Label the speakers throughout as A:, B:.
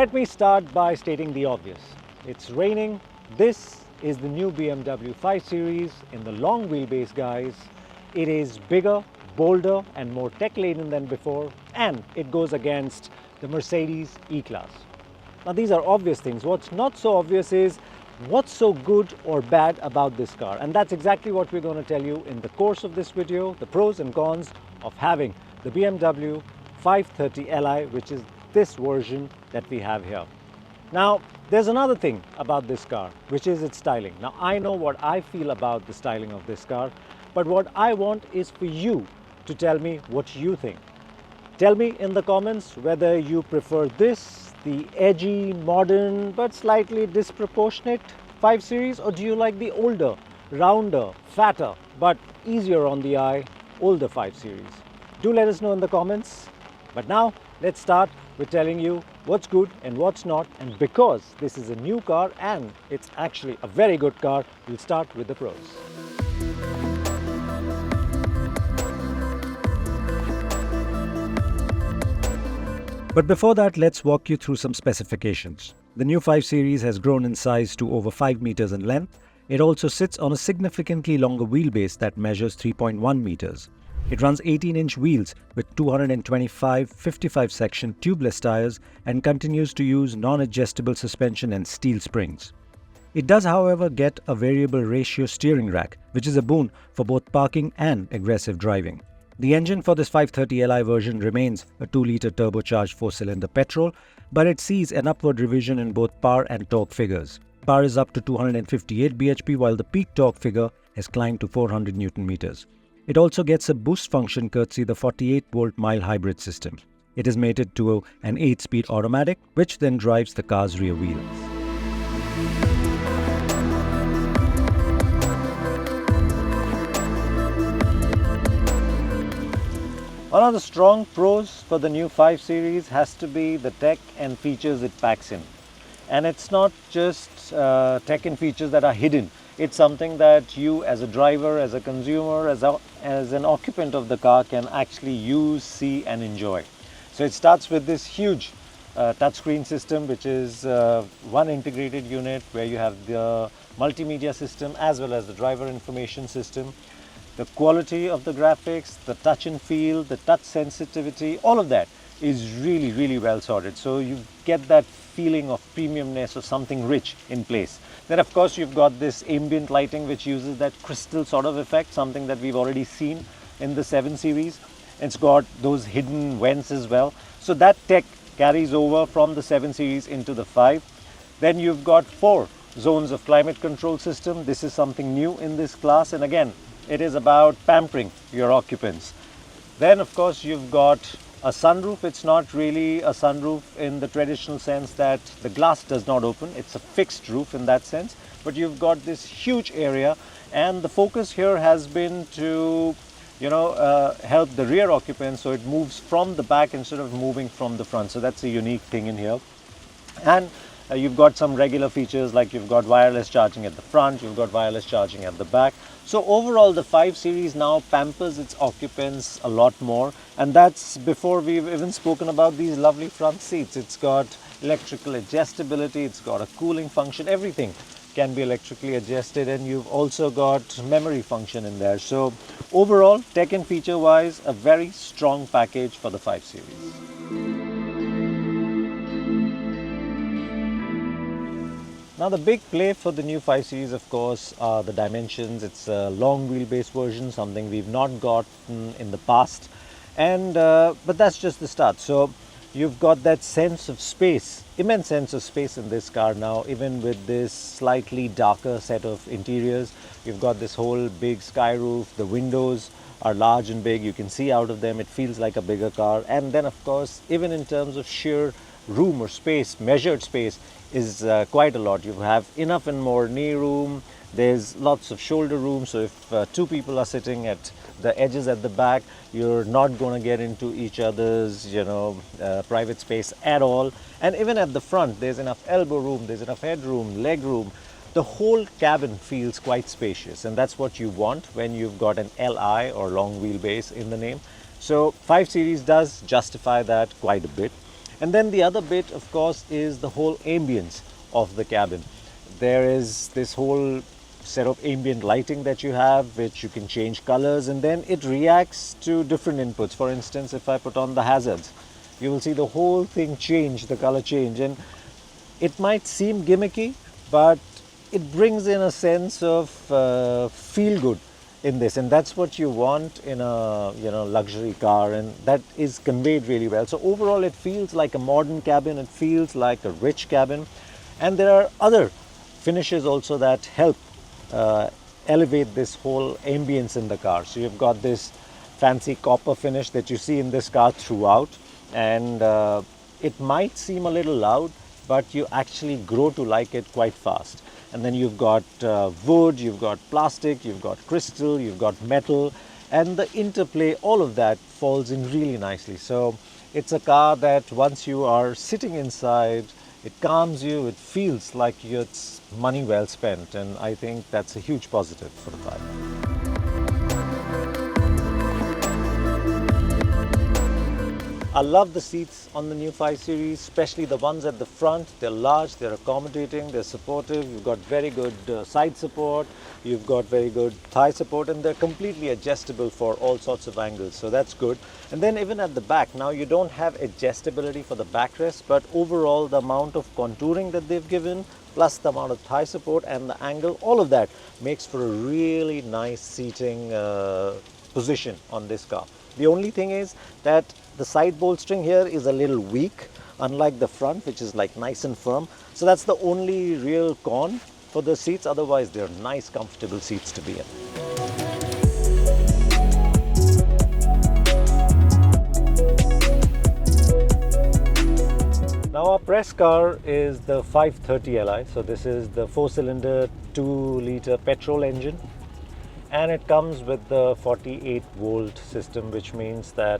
A: Let me start by stating the obvious. It's raining. This is the new BMW 5 Series in the long wheelbase, guys. It is bigger, bolder and more tech-laden than before, and it goes against the Mercedes E-Class. Now these are obvious things. What's not so obvious is what's so good or bad about this car, and that's exactly what we're going to tell you in the course of this video, the pros and cons of having the BMW 530 Li, which is this version that we have here. Now there's another thing about this car, which is its styling. Now I know what I feel about the styling of this car, but what I want is for you to tell me what you think. Tell me in the comments whether you prefer this, the edgy, modern, but slightly disproportionate 5 Series, or do you like the older, rounder, fatter, but easier on the eye, older 5 Series? Do let us know in the comments. But now, let's start with telling you what's good and what's not. And because this is a new car and it's actually a very good car, we'll start with the pros. But before that, let's walk you through some specifications. The new 5 Series has grown in size to over 5 meters in length. It also sits on a significantly longer wheelbase that measures 3.1 meters. It runs 18-inch wheels with 225 55 section tubeless tires and continues to use non-adjustable suspension and steel springs. It does, however, get a variable ratio steering rack, which is a boon for both parking and aggressive driving. The engine for this 530 Li version remains a 2-liter turbocharged 4-cylinder petrol, but it sees an upward revision in both power and torque figures. Power is up to 258 bhp, while the peak torque figure has climbed to 400 Newton meters. It also gets a boost function courtesy the 48-volt mild hybrid system. It is mated to an 8-speed automatic, which then drives the car's rear wheels. One of the strong pros for the new 5 Series has to be the tech and features it packs in. And it's not just tech and features that are hidden. It's something that you as a driver, as a consumer, as an occupant of the car can actually use, see and enjoy. So it starts with this huge touchscreen system, which is one integrated unit where you have the multimedia system as well as the driver information system. The quality of the graphics, the touch and feel, the touch sensitivity, all of that is really well sorted. So you get that feeling of premiumness or something rich in place. Then of course you've got this ambient lighting which uses that crystal sort of effect, something that we've already seen in the 7 Series. It's got those hidden vents as well. So that tech carries over from the 7 Series into the 5. Then you've got 4 zones of climate control system. This is something new in this class, and again it is about pampering your occupants. Then of course you've got a sunroof. It's not really a sunroof in the traditional sense that the glass does not open. It's a fixed roof in that sense, but you've got this huge area, and the focus here has been to help the rear occupants, so it moves from the back instead of moving from the front. So that's a unique thing in here. And you've got some regular features like you've got wireless charging at the front, you've got wireless charging at the back. So overall the 5 Series now pampers its occupants a lot more, and that's before we've even spoken about these lovely front seats. It's got electrical adjustability, it's got a cooling function, everything can be electrically adjusted, and you've also got memory function in there. So overall, tech and feature wise, a very strong package for the 5 Series. Now the big play for the new 5 Series of course are the dimensions. It's a long wheelbase version, something we've not gotten in the past, and but that's just the start. So you've got that sense of space, immense sense of space in this car now, even with this slightly darker set of interiors. You've got this whole big sky roof, the windows are large and big, you can see out of them, it feels like a bigger car. And then of course, even in terms of sheer room or space, measured space is quite a lot. You have enough and more knee room, there's lots of shoulder room, so if 2 people are sitting at the edges at the back, you're not going to get into each other's private space at all. And even at the front, there's enough elbow room, there's enough headroom, leg room. The whole cabin feels quite spacious, and that's what you want when you've got an LI or long wheelbase in the name. So 5 Series does justify that quite a bit. And then the other bit, of course, is the whole ambience of the cabin. There is this whole set of ambient lighting that you have, which you can change colors, and then it reacts to different inputs. For instance, if I put on the hazards, you will see the whole thing change, the color change. And it might seem gimmicky, but it brings in a sense of feel good in this, and that's what you want in a luxury car, and that is conveyed really well. So overall, it feels like a modern cabin. It feels like a rich cabin, and there are other finishes also that help elevate this whole ambience in the car. So you've got this fancy copper finish that you see in this car throughout, and it might seem a little loud, but you actually grow to like it quite fast. And then you've got wood, you've got plastic, you've got crystal, you've got metal, and the interplay, all of that falls in really nicely. So it's a car that once you are sitting inside, it calms you, it feels like it's money well spent, and I think that's a huge positive for the car. I love the seats on the new 5 Series, especially the ones at the front. They're large, they're accommodating, they're supportive. You've got very good side support, you've got very good thigh support, and they're completely adjustable for all sorts of angles. So that's good. And then even at the back, now you don't have adjustability for the backrest, but overall the amount of contouring that they've given, plus the amount of thigh support and the angle, all of that makes for a really nice seating position on this car. The only thing is that the side bolstering here is a little weak, unlike the front, which is like nice and firm. So that's the only real con for the seats. Otherwise, they're nice, comfortable seats to be in. Now our press car is the 530 Li. So this is the 4-cylinder 2-liter petrol engine. And it comes with the 48 volt system, which means that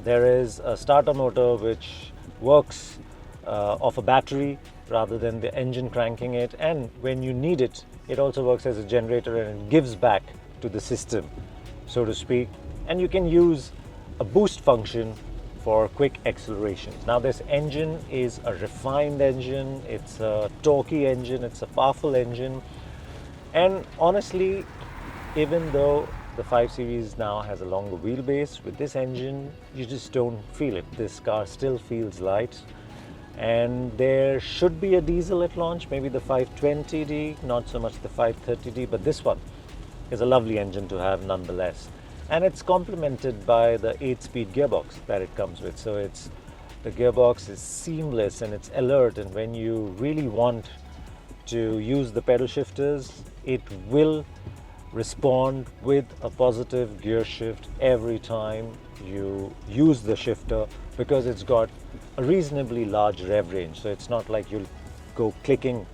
A: there is a starter motor which works off a battery rather than the engine cranking it, and when you need it, it also works as a generator and it gives back to the system, so to speak. And you can use a boost function for quick acceleration. Now this engine is a refined engine, it's a torquey engine, it's a powerful engine, and honestly, even though the 5 Series now has a longer wheelbase, with this engine you just don't feel it. This car still feels light, and there should be a diesel at launch, maybe the 520D, not so much the 530D, but this one is a lovely engine to have nonetheless. And it's complemented by the 8-speed gearbox that it comes with. So the gearbox is seamless and it's alert, and when you really want to use the pedal shifters, it will respond with a positive gear shift every time you use the shifter, because it's got a reasonably large rev range. So it's not like you'll go clicking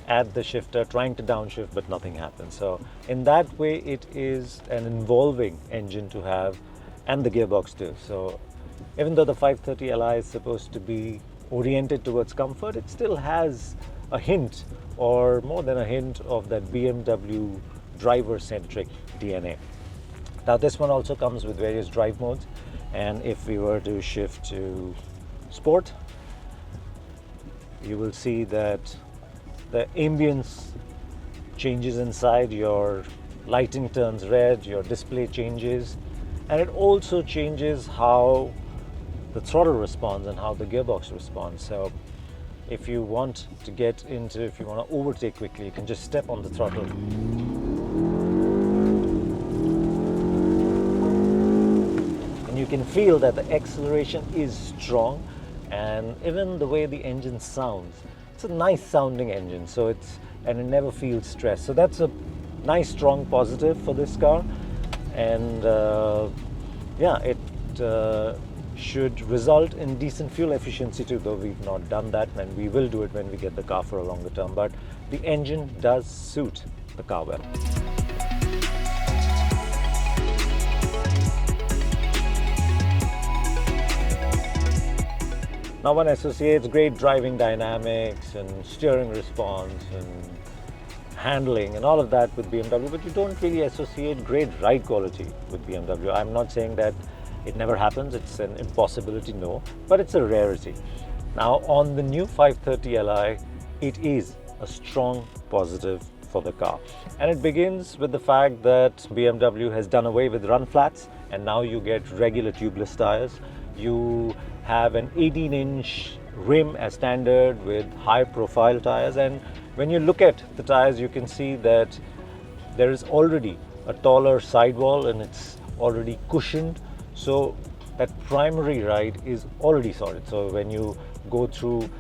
A: at the shifter trying to downshift but nothing happens. So in that way it is an involving engine to have, and the gearbox too. So even though the 530 Li is supposed to be oriented towards comfort, it still has a hint, or more than a hint, of that BMW driver-centric DNA. Now this one also comes with various drive modes, and if we were to shift to sport, you will see that the ambience changes inside, your lighting turns red, your display changes, and it also changes how the throttle responds and how the gearbox responds. So if you want to overtake quickly, you can just step on the throttle. You can feel that the acceleration is strong, and even the way the engine sounds, it's a nice sounding engine, and it never feels stressed. So that's a nice strong positive for this car, and it should result in decent fuel efficiency too, though we've not done that, and we will do it when we get the car for a longer term. But the engine does suit the car well. Now one associates great driving dynamics and steering response and handling and all of that with BMW, but you don't really associate great ride quality with BMW. I'm not saying that It never happens, it's an impossibility, no, but it's a rarity. Now on the new 530 Li, it is a strong positive for the car. And it begins with the fact that BMW has done away with run flats and now you get regular tubeless tires. You have an 18-inch rim as standard with high profile tires, and when you look at the tires you can see that there is already a taller sidewall and it's already cushioned, so that primary ride is already sorted. So when you go through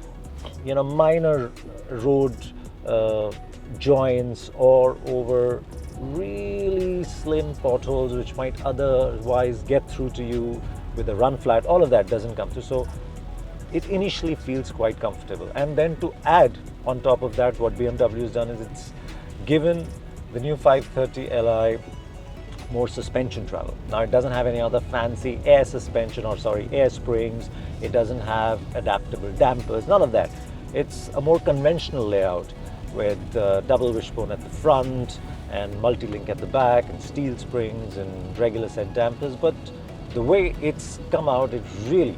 A: minor road joints or over really slim potholes which might otherwise get through to you with a run flat, all of that doesn't come through. So it initially feels quite comfortable. And then to add on top of that, what BMW has done is it's given the new 530 Li more suspension travel. Now it doesn't have any other fancy air suspension air springs. It doesn't have adaptable dampers, none of that. It's a more conventional layout with double wishbone at the front and multi-link at the back and steel springs and regular set dampers. But the way it's come out, it really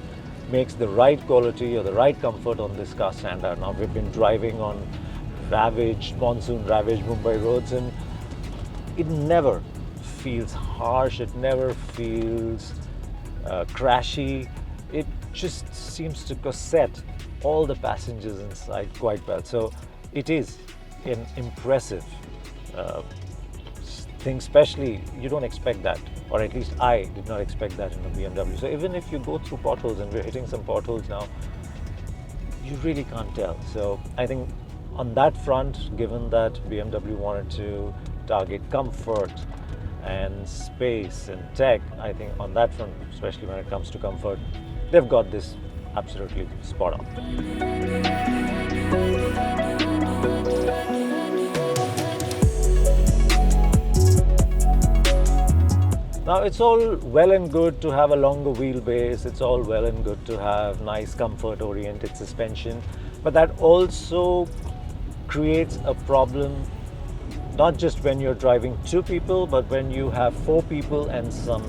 A: makes the ride quality or the ride comfort on this car stand out. Now we've been driving on monsoon ravaged Mumbai roads, and it never feels harsh, it never feels crashy. It just seems to corset all the passengers inside quite well. So it is an impressive thing, especially you don't expect that, or at least I did not expect that in a BMW. So even if you go through potholes, and we're hitting some potholes now, you really can't tell. So I think on that front, given that BMW wanted to target comfort and space and tech, I think on that front, especially when it comes to comfort, they've got this absolutely spot on. Now it's all well and good to have a longer wheelbase, it's all well and good to have nice comfort oriented suspension, but that also creates a problem not just when you're driving two people, but when you have four people and some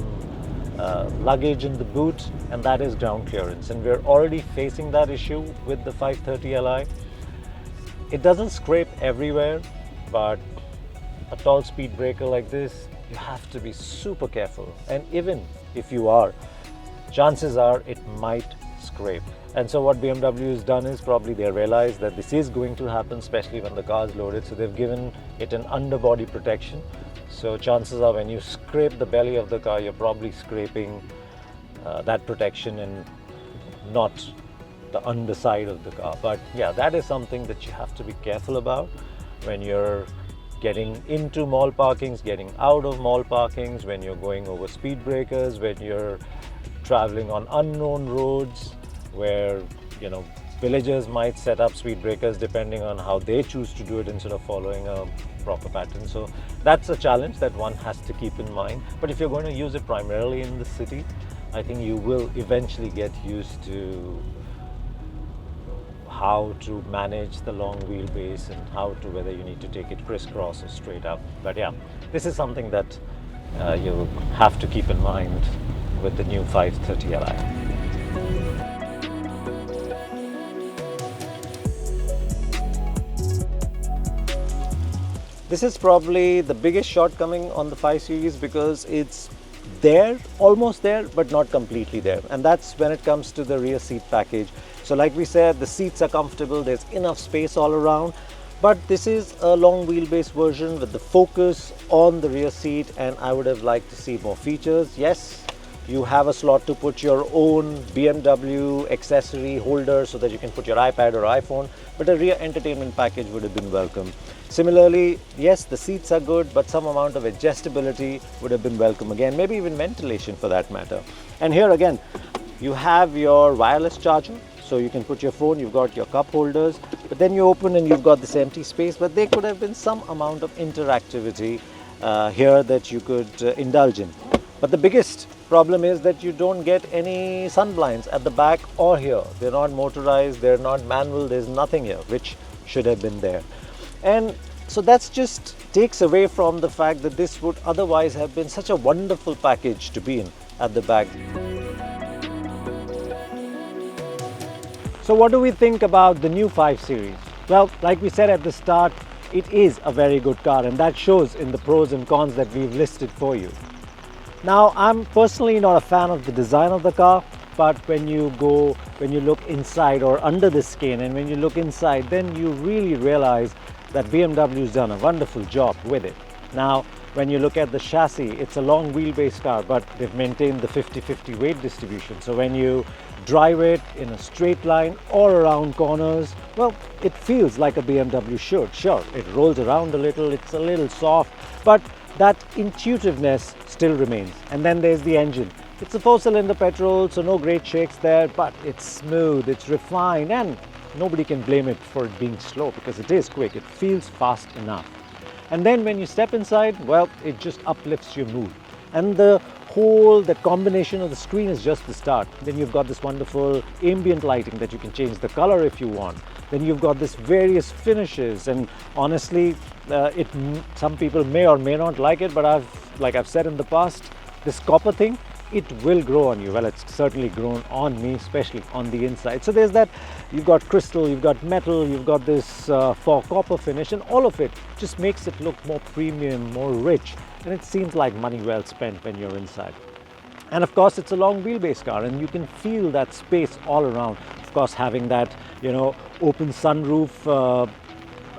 A: luggage in the boot, and that is ground clearance. And we're already facing that issue with the 530 Li. It doesn't scrape everywhere, but a tall speed breaker like this, you have to be super careful. And even if you are, chances are it might scrape. And so what BMW has done is probably they realize that this is going to happen, especially when the car is loaded. So they've given it an underbody protection. So chances are when you scrape the belly of the car, you're probably scraping that protection and not the underside of the car. But yeah, that is something that you have to be careful about when you're getting into mall parkings, getting out of mall parkings, when you're going over speed breakers, when you're traveling on unknown roads where villagers might set up speed breakers depending on how they choose to do it instead of following a proper pattern. So that's a challenge that one has to keep in mind. But if you're going to use it primarily in the city, I think you will eventually get used to how to manage the long wheelbase and whether you need to take it crisscross or straight up. But yeah, this is something that you have to keep in mind with the new 530 Li. This is probably the biggest shortcoming on the 5 Series because it's there, almost there, but not completely there. And that's when it comes to the rear seat package. So like we said, the seats are comfortable, there's enough space all around, but this is a long wheelbase version with the focus on the rear seat, and I would have liked to see more features. Yes, you have a slot to put your own BMW accessory holder so that you can put your iPad or iPhone, but a rear entertainment package would have been welcome. Similarly, yes, the seats are good, but some amount of adjustability would have been welcome again, maybe even ventilation for that matter. And here again, you have your wireless charger, so you can put your phone, you've got your cup holders, but then you open and you've got this empty space, but there could have been some amount of interactivity here that you could indulge in. But the biggest problem is that you don't get any sun blinds at the back or here. They're not motorized, they're not manual, there's nothing here, which should have been there. And So that's just takes away from the fact that this would otherwise have been such a wonderful package to be in at the back. So what do we think about the new 5 Series? Well, like we said at the start, it is a very good car, and that shows in the pros and cons that we've listed for you. Now, I'm personally not a fan of the design of the car, but when you look inside or under the skin, and when you look inside, then you really realize that BMW's done a wonderful job with it. Now, when you look at the chassis, it's a long wheelbase car, but they've maintained the 50-50 weight distribution. So when you drive it in a straight line or around corners, well, it feels like a BMW should. Sure, it rolls around a little, it's a little soft, but that intuitiveness still remains. And then there's the engine. It's a 4-cylinder petrol, so no great shakes there, but it's smooth, it's refined, and nobody can blame it for it being slow because it is quick. It feels fast enough. And then when you step inside, well, it just uplifts your mood. And the combination of the screen is just the start. Then you've got this wonderful ambient lighting that you can change the color if you want. Then you've got this various finishes, and honestly, some people may or may not like it, but like I've said in the past, this copper thing, it will grow on you. Well, it's certainly grown on me, especially on the inside. So there's that, you've got crystal, you've got metal, you've got this faux copper finish, and all of it just makes it look more premium, more rich, and it seems like money well spent when you're inside. And of course, it's a long wheelbase car, and you can feel that space all around. Of course, having that, open sunroof,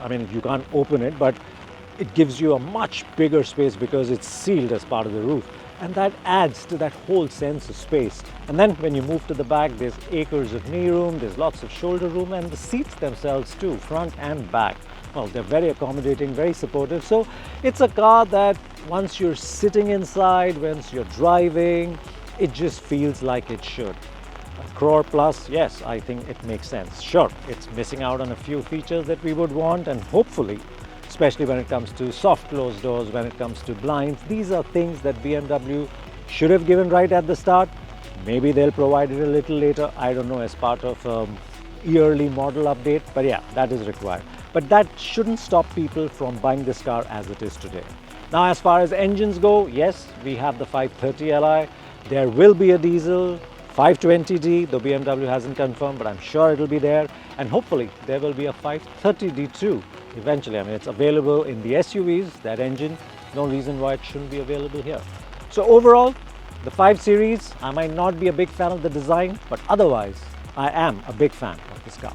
A: I mean, you can't open it, but it gives you a much bigger space because it's sealed as part of the roof. And that adds to that whole sense of space. And then when you move to the back, there's acres of knee room, there's lots of shoulder room, and the seats themselves too, front and back. Well, they're very accommodating, very supportive. So it's a car that once you're sitting inside, once you're driving, it just feels like it should. A crore plus, yes, I think it makes sense. Sure, it's missing out on a few features that we would want, and hopefully, especially when it comes to soft closed doors, when it comes to blinds. These are things that BMW should have given right at the start. Maybe they'll provide it a little later, I don't know, as part of yearly model update, but yeah, that is required. But that shouldn't stop people from buying this car as it is today. Now, as far as engines go, yes, we have the 530 Li. There will be a diesel 520D, though BMW hasn't confirmed, but I'm sure it'll be there. And hopefully there will be a 530D too. Eventually, I mean, it's available in the SUVs, that engine, no reason why it shouldn't be available here. So overall, the 5 Series, I might not be a big fan of the design, but otherwise, I am a big fan of this car.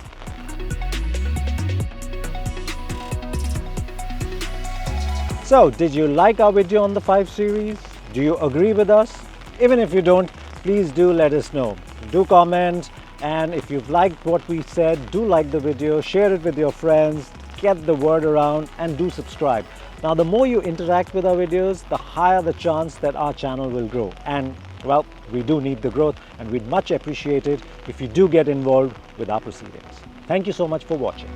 A: So, did you like our video on the 5 Series? Do you agree with us? Even if you don't, please do let us know. Do comment, and if you've liked what we said, do like the video, share it with your friends, get the word around, and do subscribe. Now, the more you interact with our videos, the higher the chance that our channel will grow. And well, we do need the growth, and we'd much appreciate it if you do get involved with our proceedings. Thank you so much for watching.